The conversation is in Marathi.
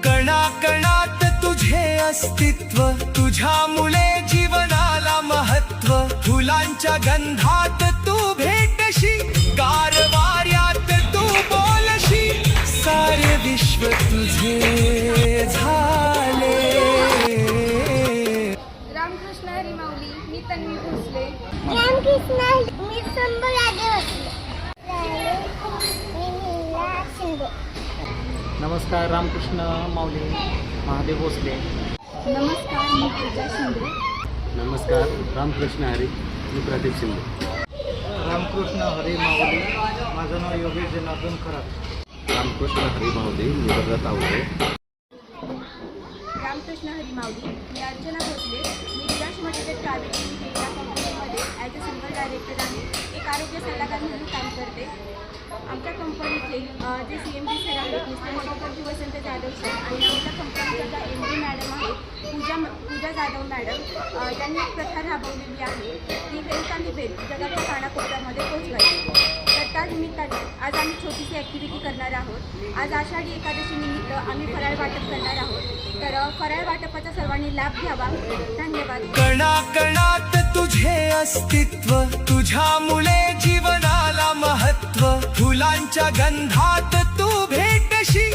कणाकणात तुझे अस्तित्व, तुझ्यामुळे जीवनाला महत्व. फुलांच्या गंधात तू भेटशी, गारवाऱ्यात तू बोलशी. सारे विश्व तुझे झाले. रामकृष्ण हरी माऊली. मी तन्वी भोसले. रामकृष्ण मी संभाजी नमस्कार. रामकृष्ण माऊली. महादेव भोसले. नमस्कार. मी पूजा शिंदे. नमस्कार. रामकृष्ण हरी. मी प्रदीप शिंदे. रामकृष्ण हरी माऊली. माझं नाव योगेश जनार्दन खरात. रामकृष्ण हरी माऊली. मी भरत आवडे. रामकृष्ण हरी माऊली. मी अर्चना भोसले. मी विलास मटेरियल प्रायव्हेट लिमिटेड या कंपनीमध्ये ॲज अ सिंगल डायरेक्टर आहे. एक आरोग्य सल्लागार म्हणून काम करते. आमच्या कंपनीचे जे CMD सर आहेत मिस्टर मधुकरजी वसंत जाधव सर आणि आमच्या कंपनीच्या ज्या MD मॅडम आहेत पूजा जाधव मॅडम यांनी एक प्रथा राबवलेली आहे ती हेल्थ आणि वेल्थ जगाच्या कानाकोपऱ्यामध्ये पोहोचवायची. तर त्या निमित्ताने आज आम्ही छोटीशी ॲक्टिव्हिटी करणार आहोत. आज आषाढी एकादशी निमित्त आम्ही फराळ वाटप करणार आहोत. तर फराळ वाटपाचा सर्वांनी लाभ घ्यावा. धन्यवाद. कणाकणात तुझे अस्तित्व, तुझ्यामुळे जीवनाला महत्व. फुलांच्या गंधात तू भेटशी,